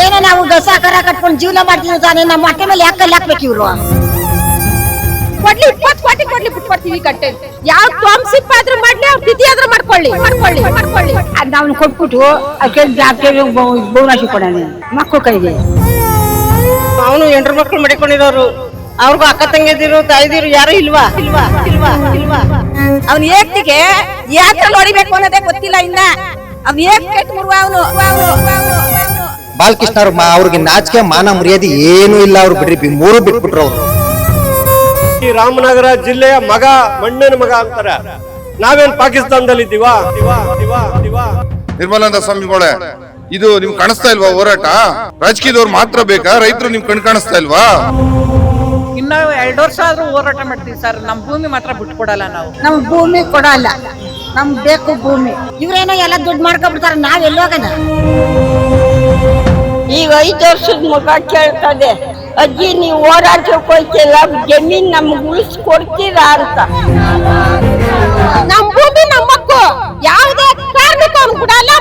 ಏನೋ ನಾವು ಗಸ ಕರ ಕಟ್ಕೊಂಡು ಜೀವನ ಮಾಡ್ತೀವಿ ತಾನೆ, ನಮ್ಮ ಹೊಟ್ಟೆ ಮೇಲೆ ಯಾಕೆ ಕಲ್ಲು ಹಾಕ್ಬೇಕು ಇವ್ರು? ಕೊಡ್ಲಿ 20 ಕೋಟಿ ಕೊಡ್ಲಿ ಬಿಟ್ಕೊಡ್ತೀವಿ ಕಂಟೆಂಟ್. ಯಾವ ಟಾಮ್ಸಿಪ್ ಆದ್ರೂ ಮಾಡ್ಲಿ, ಅವ್ರ ತಿಥಿ ಆದ್ರೂ ಮಾಡ್ಕೊಳ್ಳಿ. ನಾವು ಕೊಟ್ಬಿಟ್ಟು ಬಹುನಾಶಿ ಕೊಡೋಣ ಮಕ್ಕಳು ಕೈಗೆ. ಅವನು 8 ಮಕ್ಕಳು ಮಡಿಕೊಂಡಿರೋರು, ಅವ್ರಿಗೂ ಅಕ್ಕ ತಂಗಿದಿರು ತಾಯಿದಿರು ಯಾರು ಇಲ್ವಾ? ಅವ್ನ ಏಕ್ತಿಗೆ ಯಾಕೆ ನೋಡಿಬೇಕು ಅನ್ನೋದೇ ಗೊತ್ತಿಲ್ಲ. ಇನ್ನ ಅವ್ನ ಏಕ್ ಕೆಟ್ಟ ಮುರುವ ಅವನು. ಬಾಲಕೃಷ್ಣ ಅವ್ರಿಗೆ ನಾಚಿಕೆ ಮಾನ ಮರ್ಯಾದೆ ಏನೂ ಇಲ್ಲ. ಅವ್ರು ಬಿಡ್ರಿ, ಮೂರು ಬಿಟ್ಬಿಟ್ರು ಅವ್ರು. ಈ ರಾಮನಗರ ಜಿಲ್ಲೆಯ ಮಗ, ಮಣ್ಣಿನ ಮಗ ಅಂತಾರೆ. ನಾವೇನ್ ಪಾಕಿಸ್ತಾನದಲ್ಲಿ ಇದ್ದೀವಾ? ನಿರ್ಮಲಾನಂದ ಸ್ವಾಮಿಗಳೇ, ಇದು ನಿಮ್ ಕಾಣಿಸ್ತಾ ಇಲ್ವಾ ಹೋರಾಟ? ರಾಜಕೀಯದವ್ರು ಮಾತ್ರ ಬೇಕಾ? ರೈತರು ನಿಮ್ ಕಾಣಿಸ್ತಾ ಇಲ್ವಾ? ಇನ್ನ 2 ವರ್ಷ ಆದ್ರೂ ಹೋರಾಟ ಮಾಡ್ತೀವಿ ಸರ್. ನಮ್ ಭೂಮಿ ಮಾತ್ರ ಬಿಟ್ಕೊಡಲ್ಲ ನಾವು. ನಮ್ ಭೂಮಿ ಕೊಡಲ್ಲ, ನಮ್ಗ್ ಬೇಕು ಭೂಮಿ. ಇವ್ರೇನೋ ಎಲ್ಲ ದುಡ್ಡು ಮಾಡ್ಕೊಬಿಡ್ತಾರ, ನಾವ್ ಎಲ್ಲೋಗಣ? ಈಗ 5 ವರ್ಷದ ಮಗ ಕೇಳ್ತದೆ, ಅಜ್ಜಿ ನೀವು ಹೋರಾಟಕ್ಕೆ ಹೋಯ್ತಿಲ್ಲ, ಜಮೀನ್ ನಮ್ಗೆ ಉಳಿಸ್ಕೊಡ್ತೀರಾ ಅಂತ. ನಮ್ ಭೂಮಿ ನಮ್ಮಕ್ಕು, ಯಾವುದೇ ಕಾರಣಕ್ಕೂ ಅವ್ನು ಬಿಡಲ್ಲ.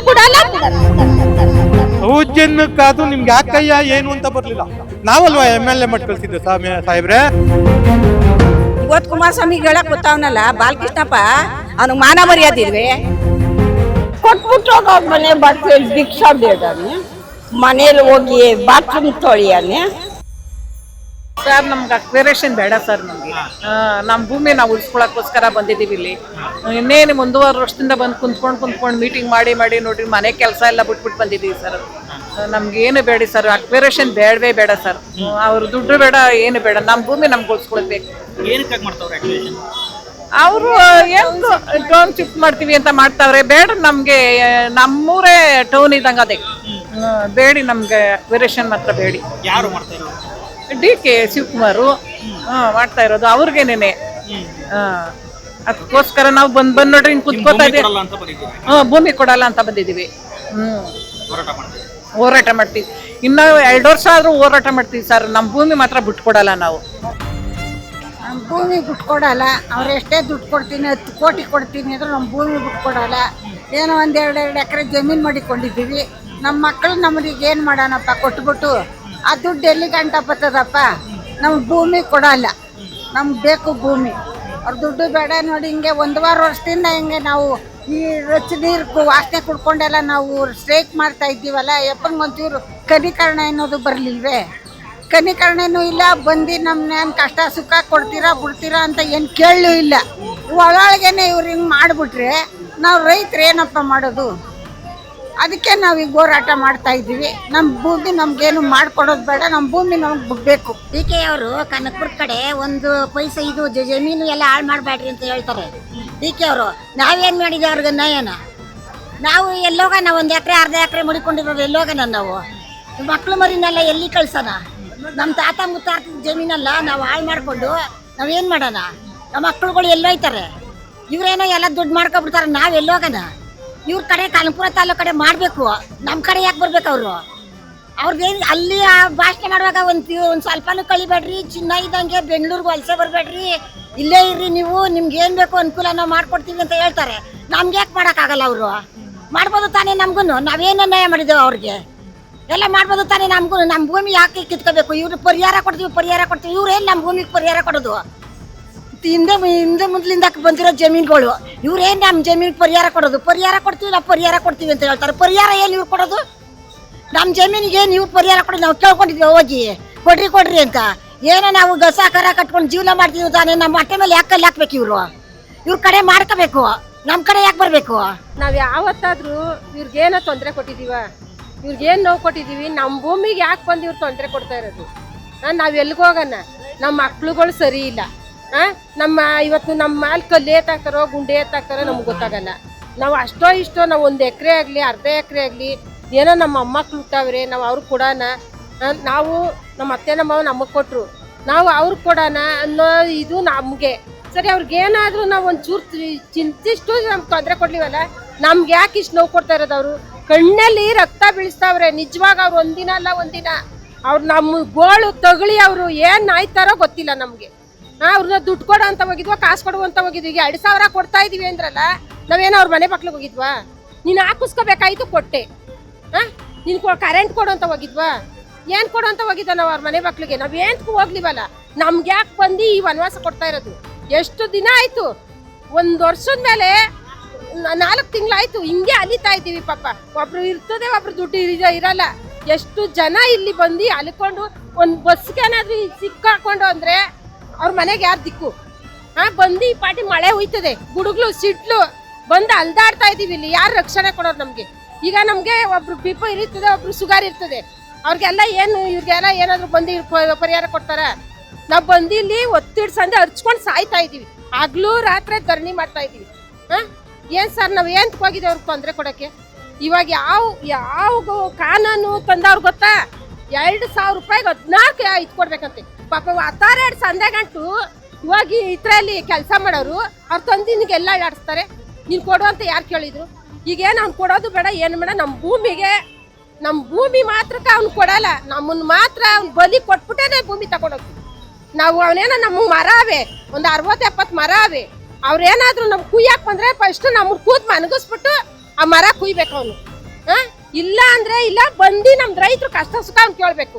ಸೌಜನ್ಯಕ್ಕಾದ್ರೂ ನಿಮ್ಗೆ ಯಾಕಯ್ಯ ಏನು ಅಂತ ಬರ್ಲಿಲ್ಲ. ನಾವಲ್ವಾ MLA ಮಾಡಿ ಕಳ್ಸಿದ್ದೆ ಸಾಹೇಬ್ರೆ. ಇವತ್ತು ಕುಮಾರಸ್ವಾಮಿ ಹೇಳಕ್ ಗೊತ್ತಾವನಲ್ಲ ಬಾಲಕೃಷ್ಣಪ್ಪ, ಅವ್ನಿಗೆ ಮಾನ ಮರ್ಯಾದಿಲ್ವೇ? ಕೊಟ್ಬಿಟ್ಟು ಹೋಗ ಮನೆ ಬಾತ್ರೂಮ್ ಭಿಕ್ಷಾ ಬೇಡನೆ, ಮನೇಲಿ ಹೋಗಿ ಬಾತ್ರೂಮ್ ತೊಳಿಯಾನೆ. ಸರ್ ನಮ್ಗೆ ಅಕ್ವೇರೇಷನ್ ಬೇಡ ಸರ್. ನಮ್ಗೆ ನಮ್ಮ ಭೂಮಿ ನಾವು ಉಳಿಸ್ಕೊಳಕ್ಕೋಸ್ಕರ ಬಂದಿದ್ದೀವಿ ಇಲ್ಲಿ. ಇನ್ನೇನು ಮುಂದುವರೆ ವರ್ಷದಿಂದ ಬಂದು ಕುಂತ್ಕೊಂಡು ಮೀಟಿಂಗ್ ಮಾಡಿ ನೋಡ್ರಿ, ಮನೆ ಕೆಲಸ ಎಲ್ಲ ಬಿಟ್ಬಿಟ್ಟು ಬಂದಿದ್ದೀವಿ ಸರ್. ನಮ್ಗೆ ಏನು ಬೇಡ ಸರ್, ಅಕ್ವೇರೇಷನ್ ಬೇಡವೇ ಬೇಡ ಸರ್. ಅವ್ರ ದುಡ್ಡು ಬೇಡ, ಏನು ಬೇಡ, ನಮ್ಮ ಭೂಮಿ ನಮ್ಗೆ ಉಳಿಸ್ಕೊಳ್ಬೇಕು. ಅವರು ಏನು ಟೌನ್ ಶಿಫ್ಟ್ ಮಾಡ್ತೀವಿ ಅಂತ ಮಾಡ್ತಾವ್ರೆ. ಬೇಡ ನಮ್ಗೆ, ನಮ್ಮೂರೇ ಟೌನ್ ಇದ್ದಂಗೆ ಅದೇ ಬೇಡಿ. ನಮ್ಗೆ ಅಕ್ವೇರೇಷನ್ ಮಾತ್ರ ಬೇಡಿ. ಯಾರು ಮಾಡ್ತಾರೆ? DK ಶಿವಕುಮಾರು ಮಾಡ್ತಾ ಇರೋದು, ಅವ್ರಿಗೇನೇನೆ. ಅದಕ್ಕೋಸ್ಕರ ನಾವು ಬಂದ್ ನೋಡ್ರಿ ಹಿಂಗ್ ಕುತ್ಕೋತಾ ಇದ್ದೀವಿ. ಭೂಮಿ ಕೊಡಲ್ಲ ಅಂತ ಬಂದಿದೀವಿ. ಹೋರಾಟ ಮಾಡ್ತೀವಿ. ಇನ್ನ 2 ವರ್ಷ ಆದ್ರೂ ಹೋರಾಟ ಮಾಡ್ತೀವಿ ಸರ್. ನಮ್ಮ ಭೂಮಿ ಮಾತ್ರ ಬಿಟ್ಕೊಡಲ್ಲ ನಾವು. ನಮ್ಮ ಭೂಮಿ ಬಿಟ್ಕೊಡಲ್ಲ. ಅವ್ರು ಎಷ್ಟೇ ದುಡ್ಡು ಕೊಡ್ತೀನಿ, 10 ಕೋಟಿ ಕೊಡ್ತೀನಿ ಅಂದ್ರೆ ನಮ್ಮ ಭೂಮಿ ಬಿಟ್ಕೊಡಲ್ಲ. ಏನೋ 1-2 ಎಕರೆ ಜಮೀನು ಮಾಡಿಕೊಂಡಿದ್ದೀವಿ. ನಮ್ಮ ಮಕ್ಕಳು ನಮಗೆ ಏನು ಮಾಡೋಣಪ್ಪ ಕೊಟ್ಬಿಟ್ಟು? ಆ ದುಡ್ಡು ಎಲ್ಲಿ ಗಂಟ ಬರ್ತದಪ್ಪ? ನಮ್ಗೆ ಭೂಮಿ ಕೊಡಲ್ಲ, ನಮ್ಗೆ ಬೇಕು ಭೂಮಿ. ಅವ್ರ ದುಡ್ಡು ಬೇಡ ನೋಡಿ. ಹಿಂಗೆ 1 ವಾರ ವರ್ಷದಿಂದ ಹಿಂಗೆ ನಾವು ಈ ರಚ ನೀರು ವಾಸನೆ ಕುಡ್ಕೊಂಡೆಲ್ಲ ನಾವು ಸ್ಟ್ರೈಕ್ ಮಾಡ್ತಾ ಇದ್ದೀವಲ್ಲ. ಒಂಚೂರು ಕನಿಕರಣ ಅನ್ನೋದು ಬರಲಿಲ್ವೇ? ಕನಿಕರಣನೂ ಇಲ್ಲ. ಬಂದು ನಮ್ಮನ್ನ ಕಷ್ಟ ಸುಖ ಕೊಡ್ತೀರಾ ಬಿಡ್ತೀರಾ ಅಂತ ಏನು ಕೇಳಲೂ ಇಲ್ಲ. ಒಳಗೇನೆ ಇವ್ರು ಹಿಂಗೆ ಮಾಡಿಬಿಟ್ರೆ ನಾವು ರೈತರು ಏನಪ್ಪ ಮಾಡೋದು? ಅದಕ್ಕೆ ನಾವೀಗ ಹೋರಾಟ ಮಾಡ್ತಾ ಇದ್ದೀವಿ. ನಮ್ಮ ಭೂಮಿ ನಮ್ಗೇನು ಮಾಡ್ಕೊಡೋದು ಬೇಡ, ನಮ್ಮ ಭೂಮಿ ನಮ್ಗೆ ಬೇಕು. DK ಅವರು ಕನಕಪುರ ಕಡೆ 1 ಪೈಸೆ ಇದು ಜಮೀನು ಎಲ್ಲ ಹಾಳು ಮಾಡಬೇಡ್ರಿ ಅಂತ ಹೇಳ್ತಾರೆ. DK ಅವರು ನಾವೇನು ಮಾಡಿದ್ವಿ ಅವ್ರಿಗೆ ನ್ಯಾಯನ? ನಾವು ಎಲ್ಲೋಗಣ? 1 ಎಕರೆ 1/2 ಎಕರೆ ಮಡಿಕೊಂಡಿರೋರು ಎಲ್ಲೋಗಣ? ನಾವು ಮಕ್ಳು ಮರಿನೆಲ್ಲ ಎಲ್ಲಿ ಕಳ್ಸೋಣ? ನಮ್ಮ ತಾತ ಮುತ್ತಾತ ಜಮೀನೆಲ್ಲ ನಾವು ಹಾಳು ಮಾಡಿಕೊಂಡು ನಾವೇನು ಮಾಡೋಣ? ನಮ್ಮ ಮಕ್ಳುಗಳು ಎಲ್ಲೋಯ್ತಾರೆ? ಇವರೇನೋ ಎಲ್ಲ ದುಡ್ಡು ಮಾಡ್ಕೊಬಿಡ್ತಾರೆ, ನಾವು ಎಲ್ಲೋಗಣ? ಇವ್ರ ಕಡೆ ಕನಕಪುರ ತಾಲೂಕು ಕಡೆ ಮಾಡಬೇಕು, ನಮ್ಮ ಕಡೆ ಯಾಕೆ ಬರ್ಬೇಕು ಅವರು? ಅವ್ರಿಗೇನು ಅಲ್ಲಿ ಭಾಷಣ ಮಾಡುವಾಗ ಒಂದು ಸ್ವಲ್ಪನೂ ಕಳಿಬೇಡ್ರಿ, ಚಿನ್ನ ಇದ್ದಂಗೆ ಬೆಂಗಳೂರಿಗೆ ವಲಸೆ ಬರಬೇಡ್ರಿ, ಇಲ್ಲೇ ಇರ್ರಿ ನೀವು, ನಿಮ್ಗೆ ಏನು ಬೇಕು ಅನುಕೂಲ ನಾವು ಮಾಡ್ಕೊಡ್ತೀವಿ ಅಂತ ಹೇಳ್ತಾರೆ. ನಮ್ಗೆ ಯಾಕೆ ಮಾಡೋಕ್ಕಾಗಲ್ಲ? ಅವರು ಮಾಡ್ಬೋದು ತಾನೇ ನಮಗೂ. ನಾವೇನು ಅನ್ಯಾಯ ಮಾಡಿದ್ದೇವೆ ಅವ್ರಿಗೆ? ಎಲ್ಲ ಮಾಡ್ಬೋದು ತಾನೇ ನಮಗೂ. ನಮ್ಮ ಭೂಮಿ ಯಾಕೆ ಕಿತ್ಕೋಬೇಕು? ಇವ್ರು ಪರಿಹಾರ ಕೊಡ್ತೀವಿ. ಇವ್ರೇನು ನಮ್ಮ ಭೂಮಿಗೆ ಪರಿಹಾರ ಕೊಡೋದು? ಹಿಂದೆ ಮೊದಲಿಂದ ಬಂದಿರೋ ಜಮೀನುಗಳು, ಇವ್ರೇನು ನಮ್ಮ ಜಮೀನಿಗೆ ಪರಿಹಾರ ಕೊಡೋದು? ನಾವು ಪರಿಹಾರ ಕೊಡ್ತೀವಿ ಅಂತ ಹೇಳ್ತಾರೆ. ಪರಿಹಾರ ಏನು ಇವ್ರು ಕೊಡೋದು? ನಮ್ಮ ಜಮೀನಿಗೆ ಏನು ಇವ್ರು ಪರಿಹಾರ ಕೊಡೋದು? ನಾವು ಕೇಳ್ಕೊಂಡಿದ್ವಿ ಹೋಗಿ ಕೊಡ್ರಿ ಅಂತ. ಏನೋ ನಾವು ಗಸ ಕರ ಕಟ್ಕೊಂಡು ಜೀವನ ಮಾಡ್ತೀವಿ ತಾನೇ, ನಮ್ಮ ಹೊಟ್ಟೆ ಮೇಲೆ ಯಾಕೆ ಕಲ್ಲು ಹಾಕ್ಬೇಕು ಇವ್ರು? ಇವ್ರ ಕಡೆ ಮಾಡ್ಕೋಬೇಕು, ನಮ್ಮ ಕಡೆ ಯಾಕೆ ಬರಬೇಕು? ನಾವ್ ಯಾವತ್ತಾದ್ರೂ ಇವ್ರಿಗೇನೋ ತೊಂದರೆ ಕೊಟ್ಟಿದೀವ? ಇವ್ರಿಗೇನು ನೋವು ಕೊಟ್ಟಿದೀವಿ? ನಮ್ಮ ಭೂಮಿಗೆ ಯಾಕೆ ಬಂದು ಇವ್ರು ತೊಂದರೆ ಕೊಡ್ತಾ ಇರೋದು? ನಾವ್ ಎಲ್ಗೋಗಣ? ನಮ್ಮ ಮಕ್ಳುಗಳು ಸರಿ ಇಲ್ಲ. ಇವತ್ತು ನಮ್ಮ ಮೇಲೆ ಕಲ್ಲು ಏತಾಕ್ತಾರೋ ಗುಂಡೆ ಏತಾಕ್ತಾರೋ ನಮ್ಗೆ ಗೊತ್ತಾಗಲ್ಲ. ನಾವು ಅಷ್ಟೋ ಇಷ್ಟೋ ನಾವು 1 ಎಕರೆ ಆಗಲಿ 1/2 ಎಕರೆ ಆಗಲಿ ಏನೋ ನಮ್ಮ ಮೊಮ್ಮಕ್ಳು ಹುಟ್ಟಾವ್ರೆ, ನಾವು ಅವ್ರಿಗೆ ಕೊಡೋಣ. ನಾವು ನಮ್ಮ ಅತ್ತೆ ನಮ್ಮವ ನಮಗೆ ಕೊಟ್ಟರು, ನಾವು ಅವ್ರಿಗೆ ಕೊಡೋಣ ಅನ್ನೋ ಇದು ನಮಗೆ ಸರಿ. ಅವ್ರಿಗೇನಾದರೂ ನಾವು ಒಂಚೂರು ಚಿಂತಿಷ್ಟು ನಮ್ಗೆ ತೊಂದರೆ ಕೊಡ್ಲಿವಲ್ಲ, ನಮ್ಗೆ ಯಾಕೆ ಇಷ್ಟು ನೋವು ಕೊಡ್ತಾ ಇರೋದು? ಅವರು ಕಣ್ಣಲ್ಲಿ ರಕ್ತ ಬೀಳಿಸ್ತಾವ್ರೆ ನಿಜವಾಗ. ಅವ್ರು ಒಂದಿನ ಅಲ್ಲ ಒಂದಿನ ಅವ್ರು ನಮ್ಮ ಗೋಳು ತಗಳಿ ಅವರು ಏನು ಆಯ್ತಾರೋ ಗೊತ್ತಿಲ್ಲ ನಮಗೆ. ಅವ್ರನ್ನ ದುಡ್ಡು ಕೊಡೋ ಅಂತ ಹೋಗಿದ್ವಾ, ಕಾಸು ಕೊಡುವಂತ ಹೋಗಿದ್ವಿ. ಈಗ 2,000 ಕೊಡ್ತಾ ಇದೀವಿ ಅಂದ್ರಲ್ಲ, ನಾವೇನೋ ಅವ್ರ ಮನೆ ಮಕ್ಳಿಗೆ ಹೋಗಿದ್ವಾ? ನೀನು ಹಾಕಿಸ್ಕೋಬೇಕಾಯ್ತು, ಕೊಟ್ಟೆ. ನೀನು ಕರೆಂಟ್ ಕೊಡು ಅಂತ ಹೋಗಿದ್ವಾ? ಏನ್ ಕೊಡು ಅಂತ ಹೋಗಿದ್ವ ನಾವು ಅವ್ರ ಮನೆ ಮಕ್ಳಿಗೆ? ನಾವ್ ಏನ್ಗೂ ಹೋಗ್ಲಿವಲ್ಲ. ನಮ್ಗೆ ಯಾಕೆ ಬಂದು ಈ ವನವಾಸ ಕೊಡ್ತಾ ಇರೋದು? ಎಷ್ಟು ದಿನ ಆಯ್ತು? 1 ವರ್ಷದ ಮೇಲೆ 4 ತಿಂಗಳಾಯ್ತು ಹಿಂಗೆ ಅಲಿತಾ ಇದ್ದೀವಿ. ಪಾಪ ಒಬ್ರು ಇರ್ತದೆ, ಒಬ್ರು ದುಡ್ಡು ಇರಲ್ಲ. ಎಷ್ಟು ಜನ ಇಲ್ಲಿ ಬಂದು ಅಲ್ಕೊಂಡು ಒಂದು ಬಸ್ಗೆ ಏನಾದ್ರು ಸಿಕ್ಕಾಕೊಂಡು ಅಂದ್ರೆ ಅವ್ರ ಮನೆಗೆ ಯಾರು ದಿಕ್ಕು? ಬಂದು ಈ ಪಾಟಿ ಮಳೆ ಹೋಯ್ತದೆ, ಗುಡುಗ್ಲು ಸಿಡ್ಲು ಬಂದು ಅಲ್ದಾಡ್ತಾ ಇದೀವಿ. ಇಲ್ಲಿ ಯಾರು ರಕ್ಷಣೆ ಕೊಡೋರು ನಮ್ಗೆ? ಈಗ ನಮ್ಗೆ ಒಬ್ರು BP ಇರ್ತದೆ, ಒಬ್ರು ಶುಗರ್ ಇರ್ತದೆ. ಅವ್ರಿಗೆಲ್ಲ ಇವ್ರಿಗೆಲ್ಲ ಏನಾದ್ರು ಬಂದು ಪರಿಹಾರ ಕೊಡ್ತಾರ? ನಾವ್ ಬಂದು ಇಲ್ಲಿ ಒತ್ತಿಡ್ ಸಂದೆ ಹರ್ಚ್ಕೊಂಡು ಸಾಯ್ತಾ ಇದೀವಿ. ಹಗ್ಲು ರಾತ್ರಿ ಧರಣಿ ಮಾಡ್ತಾ ಇದೀವಿ. ಏನ್ ಸರ್, ನಾವ್ ಏನ್ ಹೋಗಿದ್ದೇವೆ ಅವ್ರಿಗೆ ತೊಂದರೆ ಕೊಡಕ್ಕೆ? ಇವಾಗ ಯಾವ ಕಾನೂನು ತಂದವ್ರು ಗೊತ್ತಾ? 2,000 ರೂಪಾಯಿಗೆ 14 ಇಟ್ಕೊಡ್ಬೇಕಂತೆ. ಪಾಪ 2 ಸಂದೆ ಗಂಟು ಇವಾಗ ಇದ್ರಲ್ಲಿ ಕೆಲಸ ಮಾಡೋರು ಅವ್ರು ತಂದಿನಿಗೆಲ್ಲ ಆಡಿಸ್ತಾರೆ. ನೀನ್ ಕೊಡು ಅಂತ ಯಾರು ಕೇಳಿದ್ರು? ಈಗೇನು ಅವ್ನು ಕೊಡೋದು ಬೇಡ, ಏನು ಬೇಡ. ನಮ್ಮ ಭೂಮಿ ಮಾತ್ರಕ್ಕೆ ಅವ್ನು ಕೊಡಲ್ಲ. ನಮ್ಮನ್ನ ಮಾತ್ರ ಅವ್ನು ಬಲಿ ಕೊಟ್ಬಿಟ್ಟೇನೆ ಭೂಮಿ ತಗೊಂಡೋಗಿ. ನಾವು ಅವನೇನೋ ನಮಗೆ ಮರ ಅವೆ, ಒಂದು 60-70 ಮರ ಅವೆ. ಅವ್ರೇನಾದ್ರು ನಮ್ ಕುಯ್ಯಾಕ್ ಬಂದ್ರೆ ಫಸ್ಟ್ ನಮ್ಮನ್ನ ಕೂತ್ ಮನಗಿಸ್ಬಿಟ್ಟು ಆ ಮರ ಕುಯ್ಬೇಕು ಅವನು. ಇಲ್ಲ ಅಂದ್ರೆ ಇಲ್ಲ, ಬಂದು ನಮ್ದು ರೈತರು ಕಷ್ಟ ಸುಖ ಅವ್ನು ಕೇಳ್ಬೇಕು.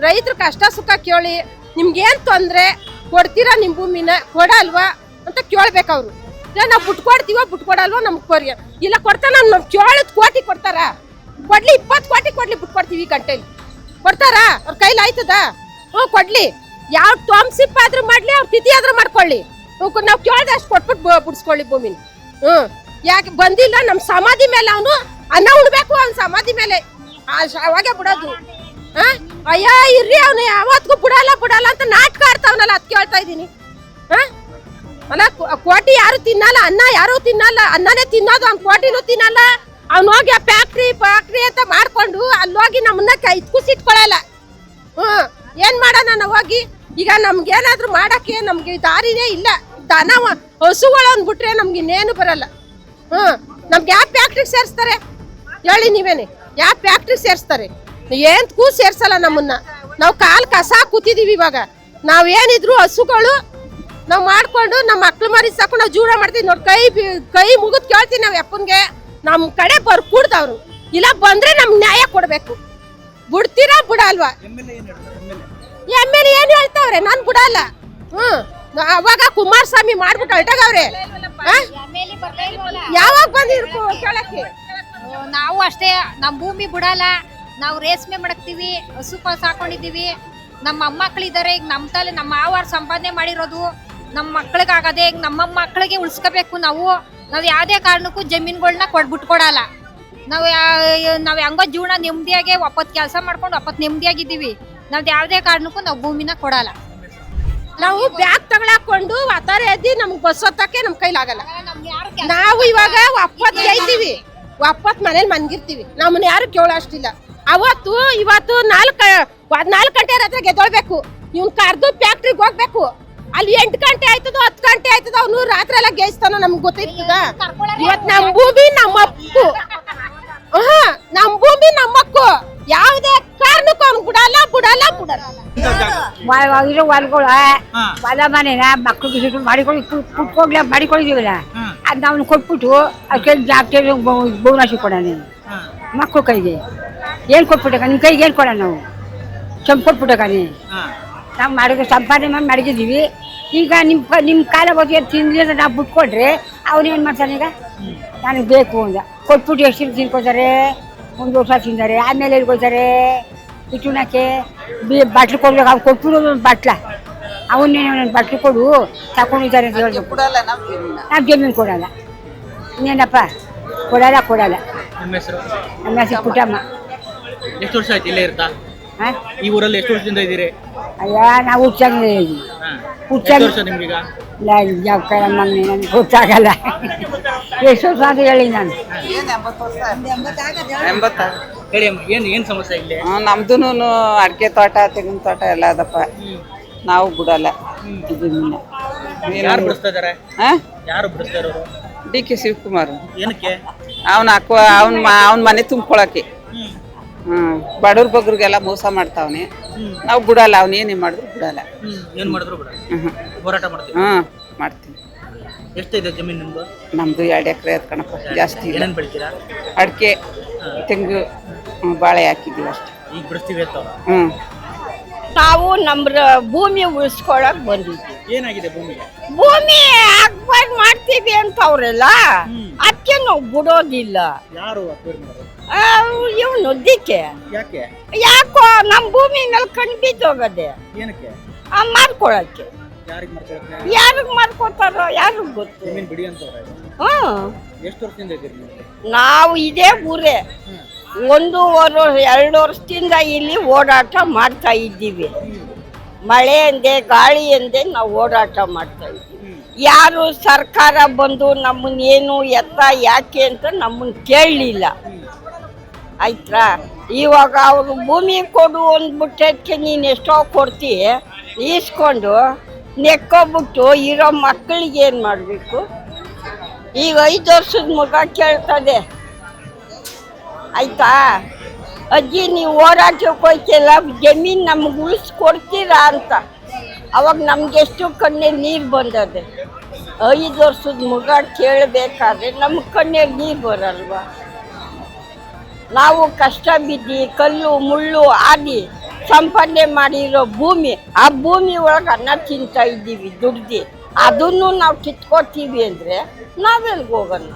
ರೈತರು ಕಷ್ಟ ಸುಖ ಕೇಳಿ ನಿಮ್ಗೇನ್ ತೊಂದ್ರೆ, ಕೊಡ್ತೀರಾ ನಿಮ್ ಭೂಮಿನ, ಕೊಡಲ್ವಾ ಅಂತ ಕೇಳ್ಬೇಕು ಅವ್ರು. ಇಲ್ಲ ನಾವು ಬಿಟ್ಕೊಡಲ್ವಾ ನಮ್ಗೆ ಪರಿಹಾರ ಇಲ್ಲ ಕೊಡ್ತಾರ. ನಮ್ ಕೇಳದ್ ಕೋಟಿ ಕೊಡ್ತಾರ? ಕೊಡ್ಲಿ, 20 ಕೋಟಿ ಕೊಡ್ಲಿ, ಬಿಟ್ಕೊಡ್ತೀವಿ ಈ ಗಂಟೆಲಿ. ಕೊಡ್ತಾರ? ಅವ್ರ ಕೈಲಿ ಆಯ್ತದ? ಕೊಡ್ಲಿ. ಯಾವ ಟೋಮ್ಸಿಪ್ ಆದ್ರೂ ಮಾಡ್ಲಿ, ಅವ್ರ ತಿಥಿ ಆದ್ರೂ ಮಾಡ್ಕೊಳ್ಳಿ. ನಾವು ಕೇಳ್ದಷ್ಟು ಕೊಟ್ಬಿಟ್ಟು ಬಿಡಿಸ್ಕೊಳ್ಳಿ ಭೂಮಿನ. ಯಾಕೆ ಬಂದಿಲ್ಲ? ನಮ್ ಸಮಾಧಿ ಮೇಲೆ ಅವನು ಅನ್ನ ಉಣ್ಬೇಕು, ಅವ್ನ ಸಮಾಧಿ ಮೇಲೆ ಅವಾಗೆ ಬಿಡೋದು. ಅಯ್ಯ ಇರ್ರಿ, ಅವನು ಯಾವತ್ತಿಗೂ ಬಿಡಲ್ಲ ಅಂತ ನಾಟಕ ಆಡ್ತಾವನಲ್ಲ, ಅದ್ ಕೇಳ್ತಾ ಇದೀನಿ. ಅಲ್ಲ, ಕೋಟಿ ಯಾರು ತಿನ್ನಲ್ಲ, ಅನ್ನ ಯಾರು ತಿನ್ನಲ್ಲ, ಅನ್ನನೇ ತಿನ್ನೋದು. ಅವ್ನ ಕೋಟಿನೂ ತಿನ್ನಲ್ಲ. ಅವ್ನು ಹೋಗಿ ಆ ಫ್ಯಾಕ್ಟ್ರಿ ಅಂತ ಮಾಡ್ಕೊಂಡು ಅಲ್ಲಿ ಹೋಗಿ ನಮ್ಮನ್ನ ಇಟ್ಕೊಳಲ್ಲ. ಏನ್ ಮಾಡೋಣ ನಾವು ಹೋಗಿ? ಈಗ ನಮ್ಗೇನಾದ್ರು ಮಾಡಕ್ಕೆ ನಮ್ಗೆ ದಾರಿನೇ ಇಲ್ಲ. ದನ ಹಸುಗಳನ್ನ ಬಿಟ್ರೆ ನಮ್ಗೆ ಇನ್ನೇನು ಬರಲ್ಲ. ನಮ್ಗೆ ಯಾವ ಫ್ಯಾಕ್ಟ್ರಿಗೆ ಸೇರಿಸ್ತಾರೆ ಹೇಳಿ ನೀವೇನೆ? ಯಾವ ಫ್ಯಾಕ್ಟ್ರಿಗೆ ಸೇರಿಸ್ತಾರೆ? ಏನ್ಗೂ ಸೇರ್ಸಲ್ಲ ನಮ್ಮನ್ನ. ನಾವು ಕಾಲ್ ಕಸ ಕೂತಿದೀವಿ. ಇವಾಗ ನಾವೇನಿದ್ರು ಹಸುಗಳು ನಾವು ಮಾಡ್ಕೊಂಡು ನಮ್ಮ ಮಕ್ಳು ಮರಿ ಸಾಕು ನಾವು ಜೀವನ ಮಾಡ್ತೀವಿ ನೋಡಿ. ಕೈ ಮುಗಿದ್ ಕೇಳ್ತೀವಿ ನಾವ್ ಅಪ್ಪನ್ಗೆ, ನಮ್ ಕಡೆ ಬರ್ಕೂಡ್ದವ್ರು. ಇಲ್ಲ ಬಂದ್ರೆ ನಮ್ಗೆ ನ್ಯಾಯ ಕೊಡ್ಬೇಕು. ಬಿಡ್ತೀರಾ ಬಿಡಲ್ವಾ? MLA ಏನ್ ಹೇಳ್ತಾವ್ರೆ? ನಾನ್ ಬಿಡಲ್ಲ. ಅವಾಗ ಕುಮಾರಸ್ವಾಮಿ ಮಾಡ್ಬಿಟ್ಟು ಹೊರಟೋಗವ್ರೆ. ಯಾವಾಗ ಬಂದಿರ್ಕು ಕೇಳಕ್ಕೆ? ನಾವು ಅಷ್ಟೇ, ನಮ್ ಭೂಮಿ ಬಿಡಲ್ಲ. ನಾವು ರೇಷ್ಮೆ ಮಾಡಕ್ತಿವಿ, ಹಸು ಸಾಕೊಂಡಿದೀವಿ. ನಮ್ಮ ಮೊಮ್ಮಕ್ಳಿದಾರೆ. ಈಗ ನಮ್ಮ ಮಾವಾರ ಸಂಪಾದನೆ ಮಾಡಿರೋದು ನಮ್ಮ ಮಕ್ಳಿಗಾಗದೆ. ಈಗ ನಮ್ಮ ಮಕ್ಳಿಗೆ ಉಳಿಸ್ಕೋಬೇಕು. ನಾವು ಯಾವ್ದೇ ಕಾರಣಕ್ಕೂ ಜಮೀನುಗಳನ್ನ ಬಿಟ್ಕೊಡಲ್ಲ. ನಾವು ಹೆಂಗೋ ಜೀವನ ನೆಮ್ಮದಿಯಾಗಿ ಒಪ್ಪತ್ತು ಕೆಲಸ ಮಾಡ್ಕೊಂಡು ಒಪ್ಪತ್ತು ನೆಮ್ಮದಿಯಾಗಿದ್ದೀವಿ. ನಾವ್ ಯಾವ್ದೇ ಕಾರಣಕ್ಕೂ ನಾವು ಭೂಮಿನ ಕೊಡಲ್ಲ. ನಾವು ಬ್ಯಾಗ್ ತಗೊಳಕೊಂಡು ವಾತಾರ ಎದ್ದಿ ನಮ್ಗೆ ಬಸ್ ಹೊತ್ತಕ್ಕೆ ನಮ್ ಕೈಲಾಗಲ್ಲ. ನಾವು ಇವಾಗ ಒಪ್ಪತ್ತು ಗೈತೀವಿ, ಒಪ್ಪತ್ತು ಮನೇಲಿ ಮನ್ಗಿರ್ತೀವಿ. ನಮ್ಮನ್ನ ಯಾರು ಕೇಳೋ ಅಷ್ಟಿಲ್ಲ. ಇವತ್ತು 4 ಗಂಟೆ ರಾತ್ರಿ ಗೆದ್ದೊಳ್ಬೇಕು. ಇವ್ನು ಕರ್ದು ಫ್ಯಾಕ್ಟ್ರಿಗೆ ಹೋಗ್ಬೇಕು. ಅಲ್ಲಿ 8 ಗಂಟೆ ಆಯ್ತದೋ 10 ಗಂಟೆ ಆಯ್ತದೋ, ಅವನು ರಾತ್ರಿ ಎಲ್ಲ ಗೇಯಿಸ್ತಾನೋ ನಮ್ಗೆ ಗೊತ್ತಿರ್ತದ? ಇವತ್ತು ನಮ್ಮ ಭೂಮಿ ನಮ್ಮ ಅಪ್ಪು. ನಮ್ಮ ಭೂಮಿ ನಮ್ಮ ಅಕ್ಕು. ಯಾವುದೇ ಕಾರಣಕ್ಕೂ ಅವ್ನು ಬಿಡಲ್ಲ. ಇರೋ ಹೊಲಗಳ ಹೊಲ ಮನೆನ ಮಕ್ಳಿಗೆ ಮಾಡಿಕೊಂಡಿದೀವಲ್ಲ, ಅದ್ ನಾವು ಕೊಟ್ಬಿಟ್ಟು ಅದಕ್ಕೆ ಜಾಸ್ತಿ ಬಹುನಾಶಿ ಕೊಡೋಣ ಮಕ್ಳು ಕೈಗೆ. ಏನ್ ಕೊಟ್ಬಿಟ್ಟಕ ನಿಮ್ ಕೈಗೆ? ಏನ್ ಕೊಡೋಣ ನಾವು? ಚಂಪ್ ಕೊಟ್ಬಿಟ್ಟಕಾನೆ. ನಾವು ಮಾಡಿದ ಸಂಪಾದನೆ ಮಾಡಿದ್ದೀವಿ. ಈಗ ನಿಮ್ಮ ಕಾಲ ಬಗ್ಗೆ ತಿಂದ್ರೆ ನಾವು ಬಿಟ್ಕೊಟ್ರೆ ಅವ್ರೇನು ಮಾಡ್ತಾನೆ? ಈಗ ನನಗೆ ಬೇಕು ಅಂತ ಕೊಟ್ಬಿಟ್ಟು ಎಷ್ಟು ತಿನ್ಕೋತಾರೆ? 1 ವರ್ಷ ತಿಂತಾರೆ. ಆಮೇಲೆ ಎಲ್ಕೋತಾರೆ ಇಟ್ಟುನಕ್ಕೆ ಬಾಟ್ಲು ಕೊಡ್ಬೇಕು. ಅವ್ರು ಕೊಟ್ಬಿಡೋದು ಒಂದು ಬಾಟ್ಲ. ಅವನ್ನೇ ಬಾಟ್ಲು ಕೊಡು ತಗೊಂಡಿದ್ದಾರೆ ಅಂತ ಹೇಳ್ಬೇಕು. ನಾವು ಜಮೀನು ಕೊಡಲ್ಲ. ಇನ್ನೇನಪ್ಪ ಕೊಡಲ್ಲ. ನಮ್ಮ ಹೆಸರು ಪುಟ್ಟಮ್ಮ. ಎಷ್ಟು ವರ್ಷ ಆಯ್ತು ಇಲ್ಲೇ ಇರ್ತಾ? ಈ ಊರಲ್ಲಿ ಎಷ್ಟು ವರ್ಷದಿಂದ ಇದ್ದೀರಿ? ಅಯ್ಯ ನಾವು ಹುಚ್ಚಾಗಿ ನಿಮ್ಗೀಗ ನನಗೆ ಗೊತ್ತಾಗಲ್ಲ ಎಷ್ಟು ವರ್ಷ ಅಂತ ಹೇಳಿ ನಾನು. ಹೇಳಿ ಅಮ್ಮ, ಏನ್ ಸಮಸ್ಯೆ ಇಲ್ಲಿ? ನಮ್ದು ಅಡಿಕೆ ತೋಟ, ತೆಂಗಿನ ತೋಟ ಎಲ್ಲ ಅದಪ್ಪ. ನಾವು ಬಿಡಲ್ಲ. ಯಾರು ಬಿಡಿಸ್ತಾ ಇದಾರೆ? ಯಾರು ಬಿಡಿಸ್ತಾ ಇರೋರು? DK ಶಿವಕುಮಾರ್. ಏನಕ್ಕೆ? ಅವನ ಮನೆ ತುಂಬ್ಕೊಳಕ್ಕೆ. ಬಡವ್ರ ಬಗ್ರಿಗೆಲ್ಲ ಮೋಸ ಮಾಡ್ತಾವನೆ. ನಾವು ಬಿಡಲ್ಲ, ಅವನೇನೇ ಮಾಡಿದ್ರು ಬಿಡಲ್ಲ. ಏನ್ ಮಾಡಿದ್ರು ಕೂಡ ಹೋರಾಟ ಮಾಡ್ತೀವಿ. ಮಾಡ್ತೀನಿ. ಎಷ್ಟಿದೆ ಜಮೀನು ನಿಮ್ದು? ನಮ್ದು 2 ಎಕರೆ ಕಣಪ್ಪ, ಜಾಸ್ತಿ ಇಲ್ಲ. ಏನೇನ್ ಬೆಳಿತೀರಾ? ಅಡಿಕೆ, ತೆಂಗು, ಬಾಳೆ ಹಾಕಿದ್ದೀವಿ ಅಷ್ಟೇ. ಈಗ ಬಿಡಿಸ್ತೀವಿ ಅಂತ. ನಾವು ನಮ್ಮ ಭೂಮಿ ಉಳಿಸ್ಕೊಳಕ್ ಬಂದಿದ್ವಿ. ಏನಾಗಿದೆ ಭೂಮಿಗೆ? ಭೂಮಿ ಅಕ್ವೈರ್ ಮಾಡ್ತೀವಿ ಅಂತ ಅವ್ರೆಲ್ಲ, ಅದಕ್ಕೆ ನಾವು ಬಿಡೋದಿಲ್ಲ. ಯಾರು ಅಕ್ವೈರ್ ಮಾಡೋದು? ಇವನು ದಿಕ್ಕೆ ಯಾಕೆ? ಯಾಕೋ ನಮ್ಮ ಭೂಮಿ ಮೇಲೆ ಕಣ್ ಬಿದ್ದೋಗದೆ. ಏನಕ್ಕೆ? ಮಾರ್ಕೊಳಕ್ಕೆ. ಯಾರಿಗೆ ಮಾಡ್ಕೊಳಕ್ಕೆ? ಯಾರಿಗ್ ಮಾರ್ಕೊತಾರೋ ಯಾರಿಗ್ ಗೊತ್ತು. ಜಮೀನ್ ಬಿಡಿ ಅಂತ. ಎಷ್ಟು ವರ್ಷದಿಂದ ಇದ್ದೀರಿ ನೀವು? ನಾವು ಇದೇ ಊರೇ 1.5 ವರ್ಷದಿಂದ ಇಲ್ಲಿ ಓಡಾಟ ಮಾಡ್ತಾ ಇದ್ದೀವಿ. ಮಳೆ ಎಂದೆ ಗಾಳಿ ಎಂದೆ ನಾವು ಓಡಾಟ ಮಾಡ್ತಾ ಇದ್ದೀವಿ. ಯಾರು ಸರ್ಕಾರ ಬಂದು ನಮ್ಮನ್ನ ಏನು ಎತ್ತ ಯಾಕೆ ಅಂತ ನಮ್ಮನ್ನ ಕೇಳಲಿಲ್ಲ. ಆಯ್ತಾ? ಇವಾಗ ಅವರು ಭೂಮಿ ಕೊಡು ಅಂದ್ಬಿಟ್ಟಕ್ಕೆ ನೀನು ಎಷ್ಟೋ ಕೊಡ್ತೀಯ, ಈಸ್ಕೊಂಡು ನೆಕ್ಕೋಬಿಟ್ಟು ಇರೋ ಮಕ್ಕಳಿಗೆ ಏನು ಮಾಡಬೇಕು? ಈಗ 5 ವರ್ಷದ ಮಗ ಕೇಳ್ತದೆ, ಆಯ್ತಾ ಅಜ್ಜಿ ನೀವು ಹೋರಾಟಕ್ಕೆ ಹೋಯ್ತಿಲ್ಲ, ಜಮೀನು ನಮ್ಗೆ ಉಳಿಸ್ಕೊಡ್ತೀರಾ ಅಂತ. ಅವಾಗ ನಮ್ಗೆ ಎಷ್ಟು ಕಣ್ಣಲ್ಲಿ ನೀರು ಬಂದದೆ. 5 ವರ್ಷದ ಮಗ ಕೇಳಬೇಕಾದ್ರೆ ನಮ್ಮ ಕಣ್ಣಲ್ಲಿ ನೀರು ಬರಲ್ವ? ನಾವು ಕಷ್ಟ ಬಿದ್ದು ಕಲ್ಲು ಮುಳ್ಳು ಆಡಿ ಸಂಪಾದನೆ ಮಾಡಿರೋ ಭೂಮಿ, ಆ ಭೂಮಿ ಒಳಗೆ ಅನ್ನ ತಿಂತಾ ಇದ್ದೀವಿ ದುಡ್ದು. ಅದನ್ನು ನಾವು ಕಿತ್ಕೊತೀವಿ ಅಂದರೆ ನಾವೆಲ್ಗೆ ಹೋಗೋಣ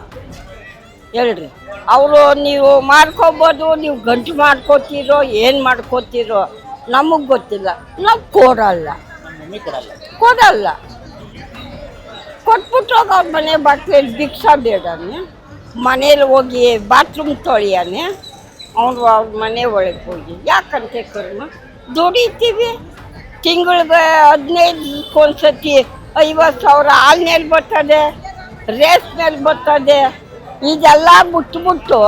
ಹೇಳ್ರಿ? ಅವರು ನೀವು ಮಾರ್ಕೋಬೋದು, ನೀವು ಗಂಟು ಮಾಡ್ಕೋತೀರೋ ಏನು ಮಾಡ್ಕೋತೀರೋ ನಮಗೆ ಗೊತ್ತಿಲ್ಲ. ನಾವು ಕೊಡಲ್ಲ. ಕೊಟ್ಬಿಟ್ಟು ಹೋಗಿ ಅವ್ರ ಮನೆ ಬಾಟ್ಲಲ್ಲಿ ಭಿಕ್ಷಾ ಬೇಡನೆ, ಮನೇಲಿ ಹೋಗಿ ಬಾತ್ರೂಮ್ ತೊಳಿಯಾನೆ, ಅವ್ರು ಅವ್ರ ಮನೆ ಒಳಗೆ ಹೋಗಿ ಯಾಕಂತೆ ಕರ್ಮ ದುಡಿತೀವಿ. ತಿಂಗಳಿಗೆ 15 ಒಂದ್ಸತಿ 50,000 ಹಾಲ್ ಮೇಲೆ ಬರ್ತದೆ, ರೇಸ್ ಮೇಲೆ ಬರ್ತದೆ. ಇದೆಲ್ಲ ಬಿಟ್ಬಿಟ್ಟು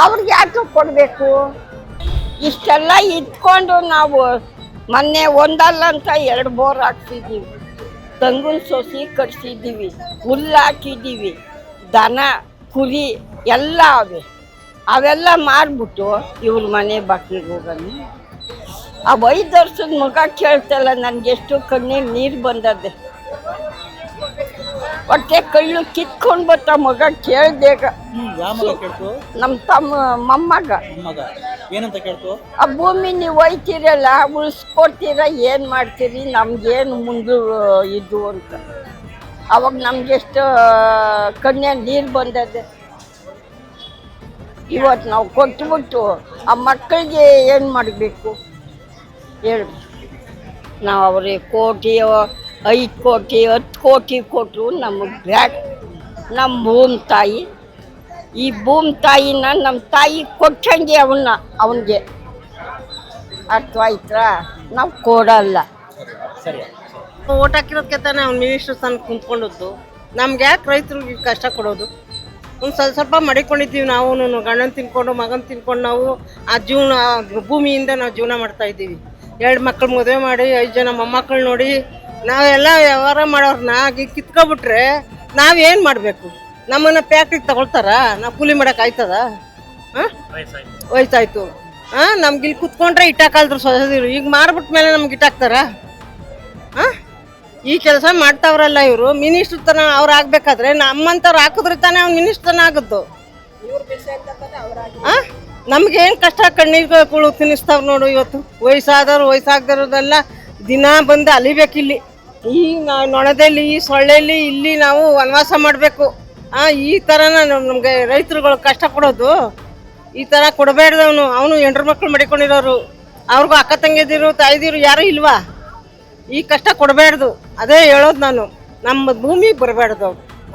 ಅವ್ರಿಗೆ ಯಾಕೆ ಕೊಡಬೇಕು? ಇಷ್ಟೆಲ್ಲ ಇಟ್ಕೊಂಡು ನಾವು ಮೊನ್ನೆ ಒಂದಲ್ಲ ಅಂತ 2 ಬೋರ್ ಹಾಕ್ಸಿದ್ದೀವಿ, ತಂಗುನ್ ಸೊಸಿ ಕಟ್ಸಿದ್ದೀವಿ, ಹುಲ್ಲು ಹಾಕಿದ್ದೀವಿ, ದನ ಕುರಿ ಎಲ್ಲ ಅವೆಲ್ಲ ಮಾರ್ಬಿಟ್ಟು ಇವ್ರ ಮನೆ ಬಾಗಿಲಿಗೆ ಹೋಗೋಣ. ಆ 5 ವರ್ಷದ ಮಗ ಕೇಳ್ತಲ್ಲ, ನನಗೆಷ್ಟು ಕಣ್ಣೀರು ನೀರು ಬಂದದೆ. ಹೊಟ್ಟೆ ಕಳ್ಳು ಕಿತ್ಕೊಂಡು ಬತ್ತ ಮಗ ಕೇಳ್ದೇಗ. ನಮ್ಮ ಮೊಮ್ಮಗ ಏನಂತ ಕೇಳ್ತು? ಆ ಭೂಮಿ ನೀವು ಒಯ್ತೀರಲ್ಲ, ಉಳಿಸ್ಕೊಡ್ತೀರ, ಏನು ಮಾಡ್ತೀರಿ, ನಮ್ಗೇನು ಮುಂದೆ ಇದು ಅಂತ. ಅವಾಗ ನಮ್ಗೆಷ್ಟು ಕಣ್ಣಲ್ಲಿ ನೀರು ಬಂದದೆ. ಇವತ್ತು ನಾವು ಕೊಟ್ಬಿಟ್ಟು ಆ ಮಕ್ಕಳಿಗೆ ಏನು ಮಾಡಬೇಕು ಹೇಳಿ? ನಾವು ಅವ್ರಿಗೆ ಕೋಟಿ 5 ಕೋಟಿ 10 ಕೋಟಿ ಕೊಟ್ಟರು ನಮಗೆ ಬ್ಯಾಡ. ನಮ್ಮ ಭೂಮಿ ತಾಯಿ, ಈ ಭೂಮಿ ತಾಯಿನ ನಮ್ಮ ತಾಯಿ ಕೊಟ್ಟಂಗೆ ಅವನಿಗೆ ಅರ್ಥವಾಯ್ತಾ? ನಾವು ಕೊಡಲ್ಲ. ಓಟ್ ಹಾಕಿರೋದಕ್ಕೆ ತಾನೇ ಅವ್ನು ಮಿನಿಸ್ಟರ್ ಸ್ಥಾನ ಕುಂತ್ಕೊಂಡದ್ದು. ನಮ್ಗೆ ಯಾಕೆ ರೈತರಿಗೆ ಕಷ್ಟ ಕೊಡೋದು? ಒಂದು ಸ್ವಲ್ಪ ಮಡಿಕೊಂಡಿದ್ದೀವಿ ನಾವು, ಗಂಡನ ತಿನ್ಕೊಂಡು ಮಗನ ತಿನ್ಕೊಂಡು ನಾವು ಆ ಜೀವನ ಭೂಮಿಯಿಂದ ನಾವು ಜೀವನ ಮಾಡ್ತಾ ಇದ್ದೀವಿ. 2 ಮಕ್ಕಳು ಮದುವೆ ಮಾಡಿ 5 ಜನ ಮೊಮ್ಮಕ್ಕಳು ನೋಡಿ ನಾವೆಲ್ಲ ವ್ಯವಹಾರ ಮಾಡೋರನ್ನ ಕಿತ್ಕೊಬಿಟ್ರೆ ನಾವೇನು ಮಾಡಬೇಕು? ನಮ್ಮನ್ನು ಫ್ಯಾಕ್ಟ್ರಿಗೆ ತಗೊಳ್ತಾರ? ನಾವು ಕೂಲಿ ಮಾಡೋಕೆ ಆಯ್ತದ? ವಯಸ್ಸಾಯ್ತು. ನಮ್ಗೆ ಇಲ್ಲಿ ಕುತ್ಕೊಂಡ್ರೆ ಇಟ್ಟಾಕಲ್ದ್ರು ಸೊಸೆದಿರು, ಈಗ ಮಾರ್ಬಿಟ್ಟ ಮೇಲೆ ನಮ್ಗೆ ಇಟ್ಟಾಕ್ತಾರ? ಈ ಕೆಲಸ ಮಾಡ್ತಾವ್ರಲ್ಲ ಇವರು. ಮಿನಿಸ್ಟ್ರ್ ತನ ಅವ್ರು ಆಗ್ಬೇಕಾದ್ರೆ ನಮ್ಮಂಥವ್ರು ಹಾಕಿದ್ರೆ ತಾನೇ ಅವ್ನು ಮಿನಿಸ್ಟ್ರ್ ತನ ಆಗುತ್ತೋ. ನಮ್ಗೆ ಏನು ಕಷ್ಟ ಕಣ್ಣೀರು ತಿನ್ನಿಸ್ತಾವ್ ನೋಡು. ಇವತ್ತು ವಯಸ್ಸಾಗದವ್ರದೆಲ್ಲ ದಿನ ಬಂದು ಅಲಿಬೇಕಿಲ್ಲಿ, ಈ ನೊಣದಲ್ಲಿ, ಈ ಸೊಳ್ಳೆಯಲ್ಲಿ ಇಲ್ಲಿ ನಾವು ವನವಾಸ ಮಾಡಬೇಕು. ಈ ಥರನ ನಮಗೆ ರೈತರುಗಳು ಕಷ್ಟ ಕೊಡೋದು. ಈ ಥರ ಕೊಡಬೇಡ್ದವನು. ಅವನು 2 ಮಕ್ಕಳು ಮಡಿಕೊಂಡಿರೋರು, ಅವ್ರಿಗೂ ಅಕ್ಕ ತಂಗಿದಿರು ತಾಯಿದಿರು ಯಾರೂ ಇಲ್ವಾ? ಈ ಕಷ್ಟ ಕೊಡಬೇಡ್ದು. ಅದೇ ಹೇಳೋದು ನಾನು. ನಮ್ಮ ಭೂಮಿಗೆ ಬರಬೇಡ್ದು.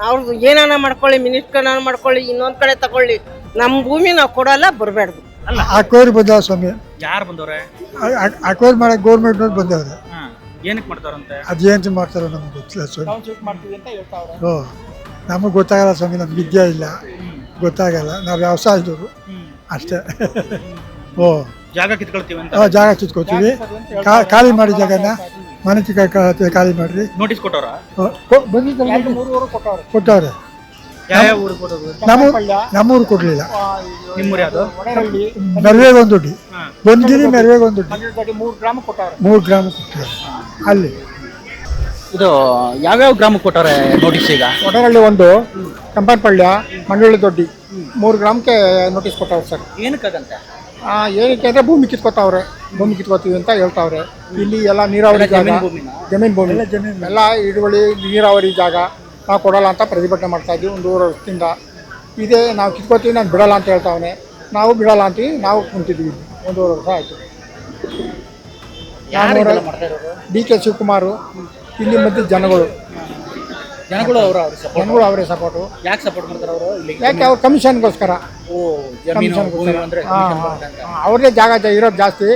ಅವ್ರದ್ದು ಏನಾನ ಮಾಡ್ಕೊಳ್ಳಿ, ಮಿನಿಸ್ಟರ್ನ ಮಾಡ್ಕೊಳ್ಳಿ, ಇನ್ನೊಂದು ಕಡೆ ತಗೊಳ್ಳಿ, ನಮ್ಮ ಭೂಮಿ ನಾವು ಕೊಡಲ್ಲ, ಬರಬೇಡ್ದು. ಅಕ್ವೈರ್ ಬಂದವ ಸ್ವಾಮಿ. ಯಾರು ಬಂದವ್ರೆ? ಅಕ್ವೈರ್ ಮಾಡಕ್ಕೆ ಗೌರ್ಮೆಂಟ್ನವ್ರು ಬಂದವ್ರೆ. ಏನಕ್ಕೆ ಮಾಡ್ತಾರಂತೆ? ಅದೇನು ಮಾಡ್ತಾರೋ ನಮ್ಗೆ ಗೊತ್ತಿಲ್ಲ ಸ್ವಾಮಿ. ನಮಗೆ ಗೊತ್ತಾಗಲ್ಲ ಸ್ವಾಮಿ, ನಮ್ಗೆ ವಿದ್ಯೆ ಇಲ್ಲ, ಗೊತ್ತಾಗಲ್ಲ. ನಾವು ವ್ಯವಸಾಯದವರು ಅಷ್ಟೇ. ಜಾಗ ಕಿತ್ಕೊಳ್ತೀವಿ ಅಂತ. ಜಾಗ ಕಿತ್ಕೊಳ್ತೀವಿ, ಖಾಲಿ ಮಾಡಿ ಜಾಗನ ಮನೆ ಖಾಲಿ ಮಾಡ್ರಿ. ನೋಟಿಸ್ ಕೊಟ್ಟವ್ರ? ಕೊಟ್ಟವ್ರೆ. ಯಾವ ಊರಿಗೆ ಕೊಡೋದು? ನಮ್ಮೂರು ಕೊಡ್ಲಿಲ್ಲ. ನಿಮ್ಮೂರು ಯಾವುದು? ಮೆರವೇಗೊಂದುಡ್ಡಿ ಬಂದಿನಿ, ಮೆರವೇಗೊಂದುಡ್ಡಿ 3 ಗ್ರಾಮ ಕೊಟ್ಟಾರೆ. 3 ಗ್ರಾಮ ಕೊಟ್ಟರು ಅಲ್ಲಿ. ಇದು ಯಾವ್ಯಾವ ಗ್ರಾಮಕ್ಕೆ ಕೊಟ್ಟಾರೆ ನೋಟಿಸ್ ಈಗ? ಒಡರಳ್ಳಿ 1, ಕಂಪನಪಳ್ಳ, ಮಂಡಳಿ ದೊಡ್ಡಿ 3 ಗ್ರಾಮಕ್ಕೆ ನೋಟಿಸ್ ಕೊಟ್ಟವ್ರೆ ಸರ್. ಏನಕ್ಕಂತೆ? ಏನಕ್ಕೆ ಅಂದರೆ ಭೂಮಿ ಕಿತ್ಕೊತಾವ್ರೆ, ಭೂಮಿ ಕಿತ್ಕೋತೀವಿ ಅಂತ ಹೇಳ್ತಾವ್ರೆ. ಇಲ್ಲಿ ಎಲ್ಲ ನೀರಾವರಿ ಜಾಗ, ಜಮೀನು ಭೂಮಿ ಎಲ್ಲ ಹಿಡುವಳಿ ನೀರಾವರಿ ಜಾಗ ನಾವು ಕೊಡಲ್ಲ ಅಂತ ಪ್ರತಿಭಟನೆ ಮಾಡ್ತಾ ಇದ್ವಿ 1 ವರ್ಷದಿಂದ. ಇದೇ ನಾವು ಕಿತ್ಕೋತೀವಿ, ನಾನು ಬಿಡಲ್ಲ ಅಂತ ಹೇಳ್ತಾವನೆ. ನಾವು ಬಿಡಲ್ಲ ಅಂತೀವಿ, ನಾವು ಕುಂತಿದ್ವಿ 1 ವರ್ಷ ಆಯಿತು. DK ಶಿವಕುಮಾರು, ಇಲ್ಲಿ ಮಧ್ಯೆ ಜನಗಳು ಅವರೇ ಸಪೋರ್ಟು. ಯಾಕೆ ಸಪೋರ್ಟ್ ಮಾಡ್ತಾರೆ ಅವರು? ಯಾಕೆ ಅವ್ರ ಕಮಿಷನ್ಗೋಸ್ಕರ. ಅವ್ರದೇ ಜಾಗ ಇರೋದು ಜಾಸ್ತಿ.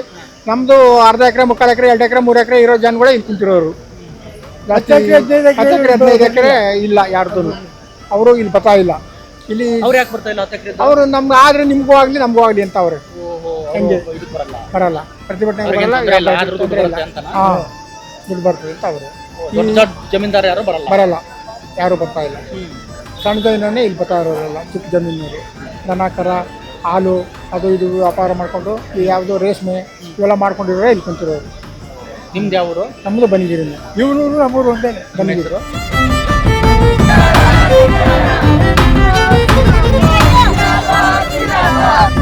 ನಮ್ಮದು ಅರ್ಧ ಎಕರೆ, 3/4 ಎಕರೆ, 2 ಎಕರೆ, 3 ಎಕರೆ ಇರೋ ಜನಗಳೇ ಇಲ್ಲಿ ಕುಂತಿರೋರು ಜಾಸ್ತಿ. 10 ಎಕರೆ 15 ಎಕರೆ ಇಲ್ಲ ಯಾರ್ದು. ಅವರು ಇಲ್ಲಿ ಬರ್ತಾ ಇಲ್ಲ. ಇಲ್ಲಿ ಅವ್ರು ಯಾಕೆ ಬರ್ತಾ ಇಲ್ಲ? 10 ಎಕರೆ ಅವರು ನಮ್ಗೆ ಆದರೆ ನಿಮಗೂ ಆಗಲಿ ನಮಗೂ ಆಗಲಿ ಅಂತ ಅವ್ರೆ. ಹಂಗೆ ಬರಲ್ಲ, ಪ್ರತಿಭಟನೆ ಬರಲ್ಲ. ಹಾಂ, ದುಡ್ಡು ಬರ್ತದೆ ಅಂತ ಅವರು. ಜಮೀನ್ದಾರ ಯಾರು ಬರಲ್ಲ, ಯಾರು ಬರ್ತಾ ಇಲ್ಲ. ಸಣ್ಣ ಜಮೀನೇ ಇಲ್ಲಿ ಬರ್ತಾ ಇರೋರಲ್ಲ, ಚಿಕ್ಕ ಜಮೀನವರು. ದನ ಕರ, ಹಾಲು ಅದು ಇದು ವ್ಯಾಪಾರ ಮಾಡಿಕೊಂಡು ಯಾವುದೋ ರೇಷ್ಮೆ ಇವೆಲ್ಲ ಮಾಡ್ಕೊಂಡಿರೋ ಇಲ್ಲಿ ಕುಂತಿರೋರು. ನಿಮ್ದು ಯಾವ ಊರು? ನಮ್ಮದು ಬನ್ನಿಗಿರಿನೇ. ಇವರು ನಮ್ಮೂರು ಒಂದೇ ಬನ್ನಿಗಿರು. ಜಿಂದಾಬಾದ್